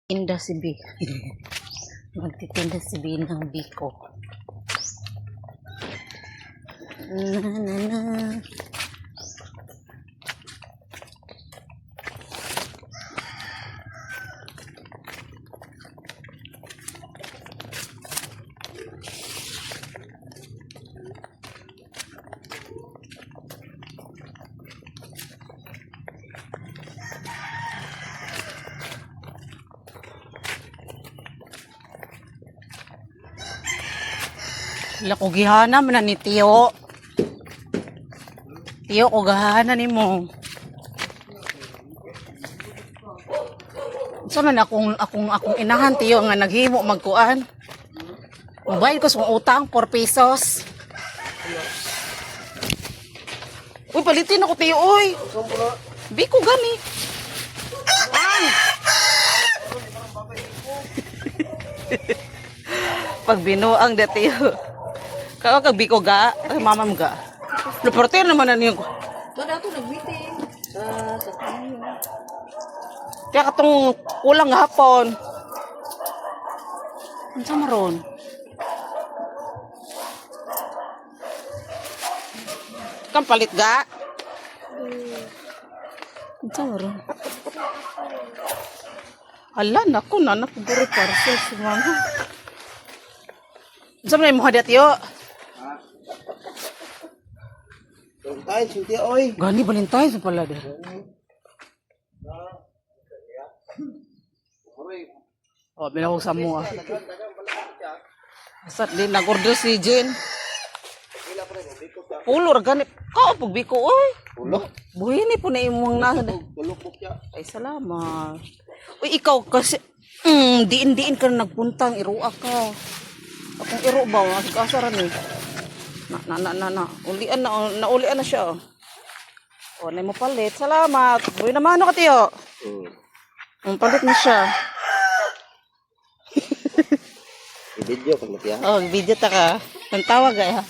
Magtitinda si B. Magtitinda si B ng biko. Na, na, na. Wala ko gihana man ni Tiyo. Tiyo ko gahana ni mo. So man akong inahan Tiyo nga naghimo magkuan. Mobile ko sa utang 4 pesos. Uy palitin ako Tiyo oy. Bi ko gani. Ay. Pag binuang da Tiyo. Kaya kag biko ga, ay mamam ga. Reporter naman na niyo. Doon ako nag-meeting sa kanyo. Kaya katong kulang hapon. Ano sa maron? Kang palit ga? Ano sa maron? Ala, naku, nanak, guru parcel si mama. Ano sa maron mo hadat yo? Valentine, sinti oy. Gani Valentine sa pala deh. Oh, binawag sa mo ah. Asat din nag-order si Jen. Pulo ra gani. Kao pug biko oy. Pulo. Buhini po na imong na. Bulok ya. Ay salamat. Uy ikaw kasi diin-diin ka na nagpuntang iruak ka. Akong iro ba kasaran ni. Ulian na siya. Oh, na mo palit. Salamat. Buhay naman ano ka Tiyo. Palit na siya. I-video ka mati ha. Oh, video ta ka. Ang tawag ay ha.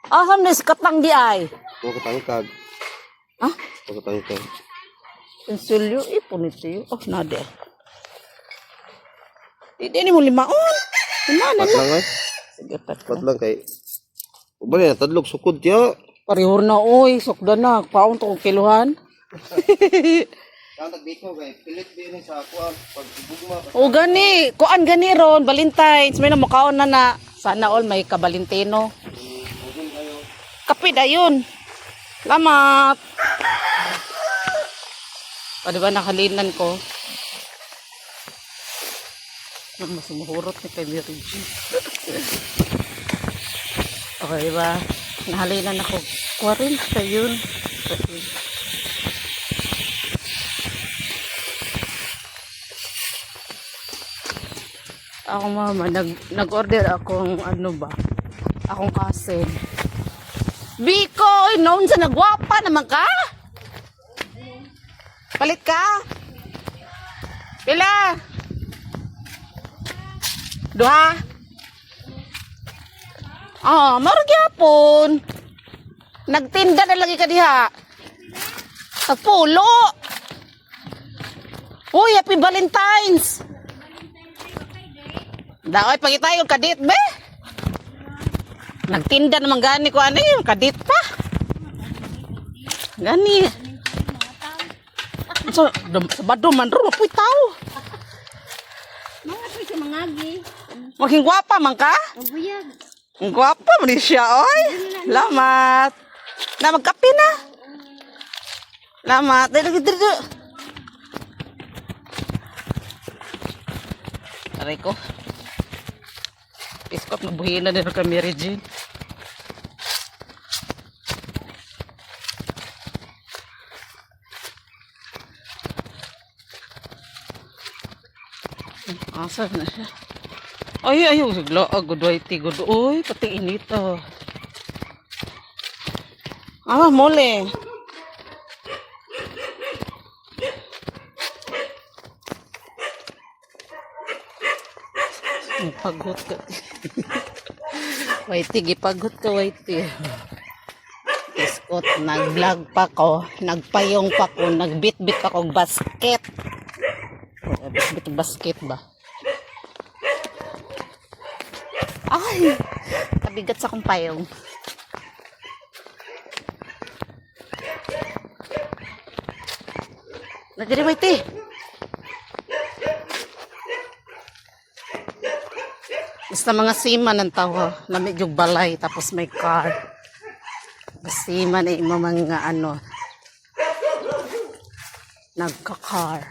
Ah, samnes katang di ay. Huwag katangkag. Ah? Huwag katangkag. Pensilyo ipon ito. Oh, nade. Hindi mo limaon. Limana Pat na. lang ay. Sige, pat Pat ko. lang kay. Ubali na tadlog sukod ya. Parihor na, oy. Sokda na. Paon to kong kiluhan. Ang nagbiko kay pilit din sa kuan pag bugma. O gani. Kuan gani ron. Valentine's. May namakaon na. Sana all may kabalintino. Kapit ayun. Salamat. O diba nakalinan ko. Mas sumuhurot ni kay Mary G. Okay diba? Nahalinan ako. 40 yun. Ako mama, nag-order akong ano ba? Akong cousin. Biko, noon sa nagwapa naman ka? Palit ka? Pila? Duha? Ah, marugyapon. Nagtinda na lagi ka diha. Tagpulo. Uy, happy Valentine's. Daoy pagitayo kadit be. Nagtinda naman gani ko ano yung kadit pa. Gani. So, sabado man ro mapuy tao. Mga po siya mangagi. Maging gwapa man ka? Mabuyag. Ang gwapa man din siya, oy. Salamat. Na magkape na. Salamat. Dito. Aray ko. Iskot mabuhin na din ka Mary Jean. Asa na siya? Ayaw, sigla. Good whitey, good. Uy, pati inito. Mole. Pagod ka. Whitey, gipagot ka, Whitey. Iskot, nag-vlog pa ko. Nagpayong pa ko. Nagbit-bit pa ko basket. bitong basket ba? Ay! Kabigat sa kong payong. Nadiri may ti. Basta mga seaman ang tawa. Lamig yung balay, tapos may car. Seaman ay mga ano, nagka-car.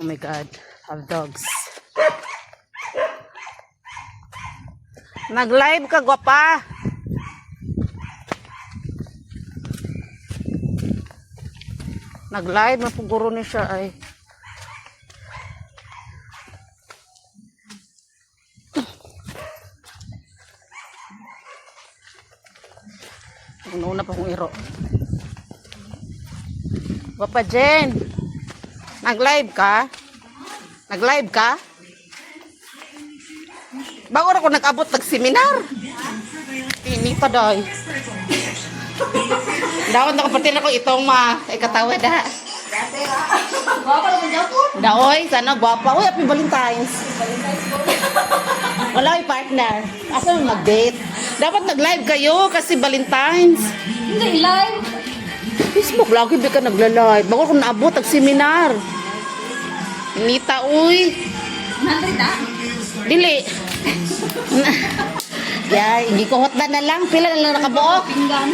Oh my God, have dogs. Nag-live ka, gwapa. Nag-live, mapuguro ni siya ay. Una pa kong iro. Gwapa Jen. Nag-live ka? Nag-live ka? Bago ako nag-abot nag-seminar. Pinita dahi. Daon na kapatid ako itong ikatawa da. Guwapa naman dyan po. Daoy, sana gwapa. Uy, happy Valentine's. Wala yung partner. Asa mo mag-date? Dapat nag-live kayo kasi Valentine's. Hindi, live. Facebook, lagi ba ka nagla-live? Bago ako naabot nag-seminar. Nita, uy. Nandun na. Dili. Yeah, hindi ko hot na lang. Pila na lang nakabuo. Pinggan.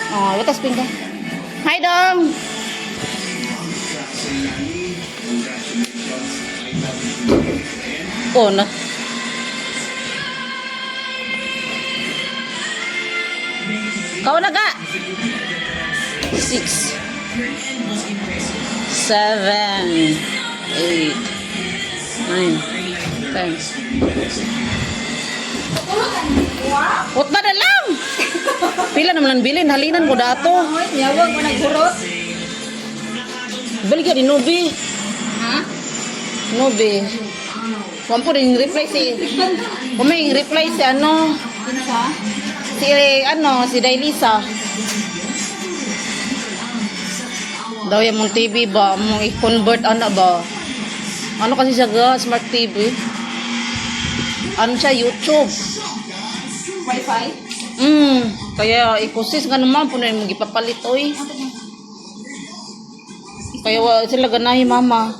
Oh, watas pinggan. Hi, Dong. Oh, na. Kau na ga? 6 7 8 9 10. Hot na lang. Pila naman ang bilin. Halinan mo dato. Ay, yawag mo nagburot. Balik ka di Nubi. Ha? Nubi. Huwag po rin reply si... Huwag may reply si ano... Kinsa? Si Dailisa. Daw yung mong TV ba? Mong i-convert ano ba? Ano kasi siya ga? Smart TV? Ano siya? YouTube. Wi-Fi? Kaya ikusis nga naman po na yung magipapalit oy. Kaya sila ganahi mama.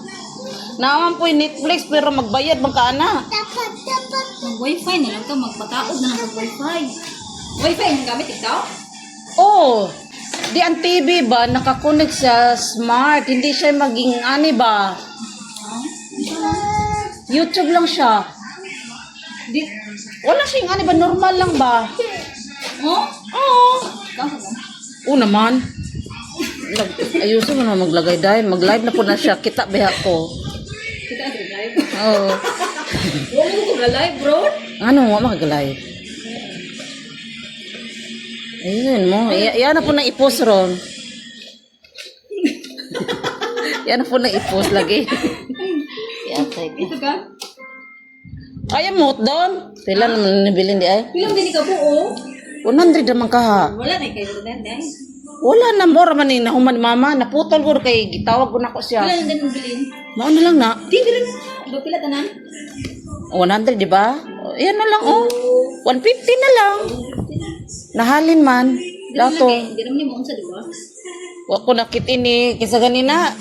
Naaman po yung Netflix pero magbayad bang ka ana? Mag-Wi-Fi na lang to. Magpataod na lang mag-Wi-Fi. Wi-Fi ang gamit ikaw? Oh, di ang TV ba nakakonect siya smart, hindi siya maging ani ba? YouTube lang siya. Di. Wala siyang ani ba, normal lang ba? Oh? Oo. Ikaw sa ba? Oo naman. Ayusin mo na maglagay dahil mag-live na po na siya. Kita beha ko. Kita ang live. Oo. Huwag mo ko live, bro. Ano mo mag-live? Ayun mo. Yan na po na i-post ron. Yan na po na i-post lagi. Yan, sige. Ito ka? Ayaw mo doon. Pila naman nabilin di ay. Pilang din ka buo. 100 naman ka ha. Wala na kayo doon din. Wala na more man ni nahuman mama. Naputol ko kay gitawag ko na ko siya. Pila na din ang bilin. Mao na lang na. Di bilin. Iba pila tanan? 100 di ba? Yan na lang oh. 150 na lang. Nahalin man. Dato. Hindi naman yung maunsa, di ba? Wa ko nakit ini kisa ganina.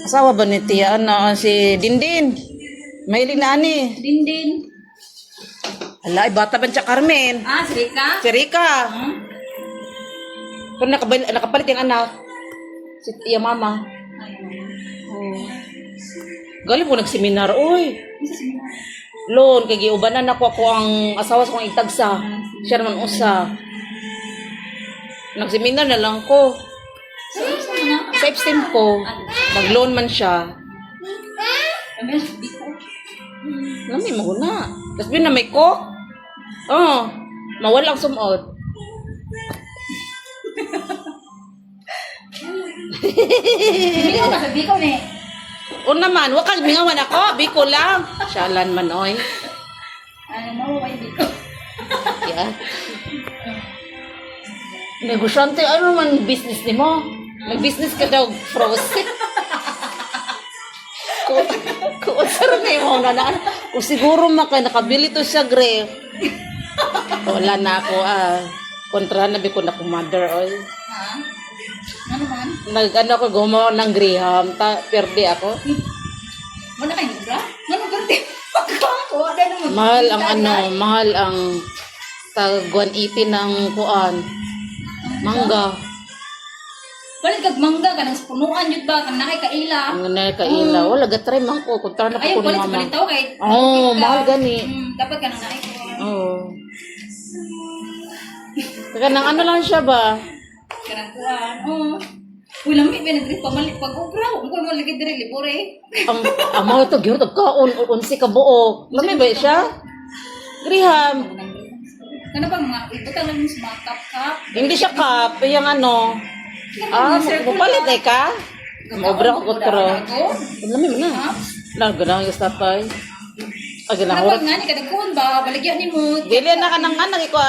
Asawa ba ni Tia ano si Dindin? Mahilig na ani. Dindin. Ala, bata ba siya Carmen? Ah, si Rika? Si Rika. Kung nakapalit yung anak. Si Tia Mama. Oh. Galing po nagseminar. Uy. Loan, kay giubanan ako ang asawa sa kong itagsa. Siya naman usa. Nagseminar na lang ko. Sa epstein ko. Nag-loan man siya. Kami, di ko. Lami mo na. Tapos na may coke. Oh, mawalang sumot. Hindi ko kasi di ko ni. O naman, wakal mingawan ako. Biko lang. Siyalan man, oy. Ano mo, why di ko? Yeah. Negosyante, ano man business ni mo? May business ka daw, frozen. Kung sir na yung mga na. Kung siguro makay nakabili to siya, Gre. Wala na ako, kontra na bi ko na mother, oy. Ha? Ano man? Nag-ano ako, gumawa ng Graham, perde ako. Wala kayo ba? Ano garte? Pagkako, ada naman. Mahal ang tag 180 ng kuan. Mangga. Balik kag mangga kanang punuan jud ba kan nakay kaila. Ang kaila. Wala gatry man ko. Kontra na Ayaw ko balik mama. balitaw kay. Oh, mahal gani. Dapat kanang nakay ko. Oo. Kaya nang ano lang siya ba? Kanang kuan. Oh. Uy, lami ba nagri pamalik pag ugraw. Kung mo lagi dire libore. Ang amo to gyud kaon unsi ka buo. Lami ba siya? Graham. Kana ba mga ibutang lang sa mga cup. Hindi siya cup, yung ano. Mapalit ka? Mobra ko kotro. Lami mo na. Ganang yung tatay. Ganang Kapag nga ni kadagkon ba baligyan nimo. Dili na ka nang anak ko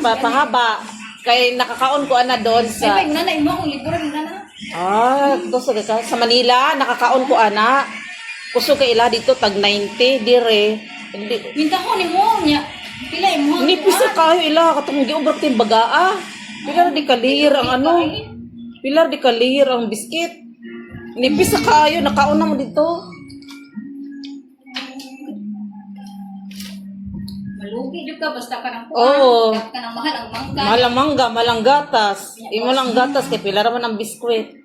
pahaba. Kay nakakaon ko ana doon sa Ay, nanay mo kung libore na na. gusto ka sa Manila nakakaon ko ana. Kusog ka ila dito tag 90 dire. Hindi Minta ko ni mo nya. Pila mo. nipis na kayo ila katong giubra tin bagaa. Pilar di kalir ang ano. Pilar di kalir ang biskit. Nipis na kayo nakaon na mo dito. Malugi jud ka basta ka nang Oo. ka nang mahal ang mangga. Malang mangga, malang gatas. Imo lang gatas kay pilar man ang biskwit.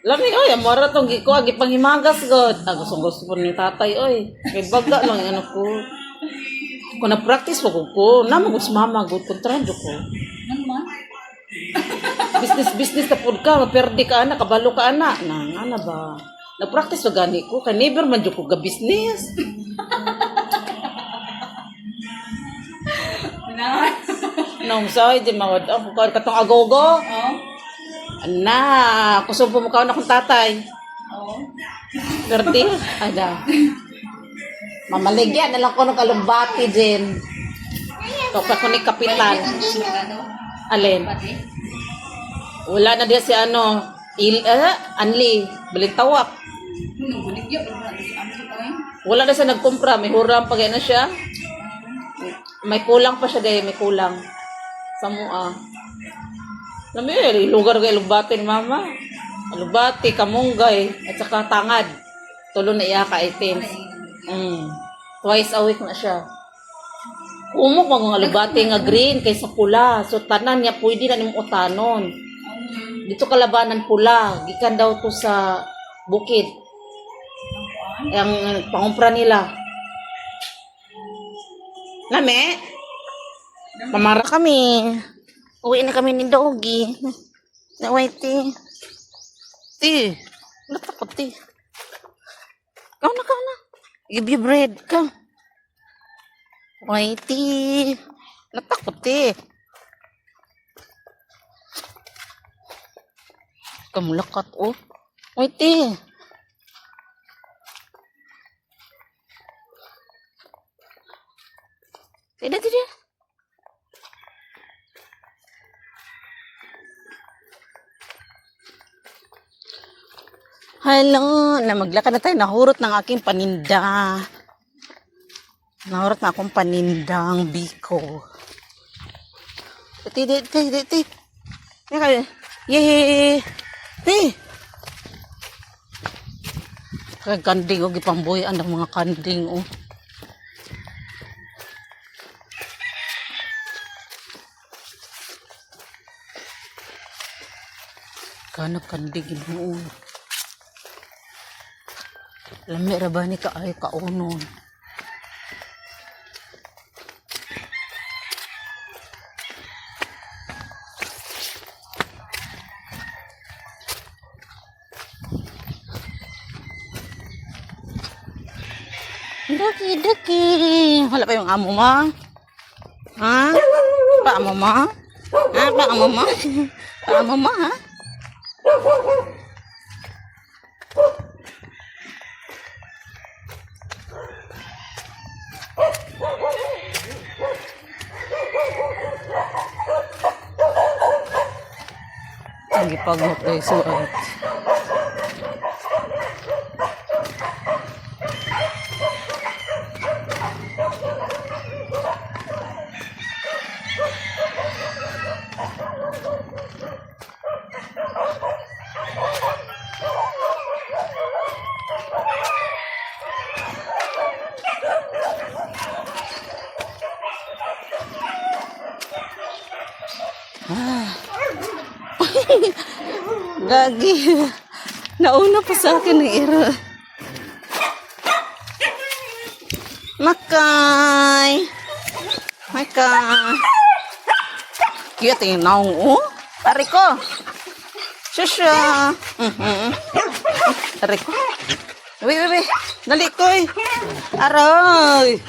Lami oy, amora tong giko gipanghimagas god. Gusto po ni tatay oy. Kay baga lang yung ano ko. Kung na-practice ko, naman gusto mama good kontrado ko. Ano man? Business na pud ka, maperde ka ana, kabalo ka ana. Nang ana ba? Na-practice wa gani ko, kay never man jud ko ga business. Na. Nung say di mawad ako katong agogo. Oh. Ana, kusog po mo kaon akong tatay. Oh. Perde, ada. Mamaligyan na lang ko ng kalumbati din. Kapag ko ni kapital. Alin? Pati. Wala na diya si ano, Anli, Balintawak. Nung buligyo ba na sa amin ko eh. Wala na siya nagkumpra, may huram pa na siya. May kulang pa siya dahil, may kulang. Sa mua. Alam mo yun, lugar kay Lubati ni mama. Lubati, Kamunggay, at saka Tangad. Tulo na iya ka items. Twice a week na siya. Umok mga Lubati nga green kaysa pula. So tanan niya pwede na nimong utanon. Dito kalabanan pula. Gikan daw to sa bukid. Ang pangumpra nila. Lame? Pamara kami. Uwi na kami ni Doggy. Naway, ti. Ti. Natakot, ti. Kau na. Give you bread ka. Uy, ti. Natakot, ti. Kamulakat, oh. Uy, ti. Tidak. Hello, maglakad na tayo. Nahurot ng aking paninda. Nahurot na akong panindang biko. Ti. Yay! Ti! Kanding, oh, gipambuyan ang mga kanding, oh. Kanap kandig mo. Lami ra ba ni ka ay kaunon. Daki. Wala pa yung amo mo? Ha? Pa amo mo? Ha? Pa amo mo? Pa amo mo, ha? Ang gipagmok guys, suat. Gagi. Nauna pa sa akin ng iro. Makay. Makay. Cute yung naong, oh. Ari ko. Shusha. Ari ko. Wait. Dali ko, eh. Aray.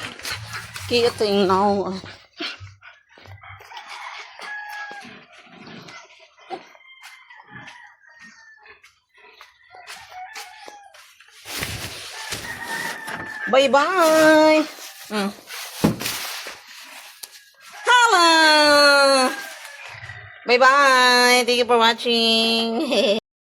Cute yung naong, oh. Bye-bye. Hello. Bye-bye. Thank you for watching.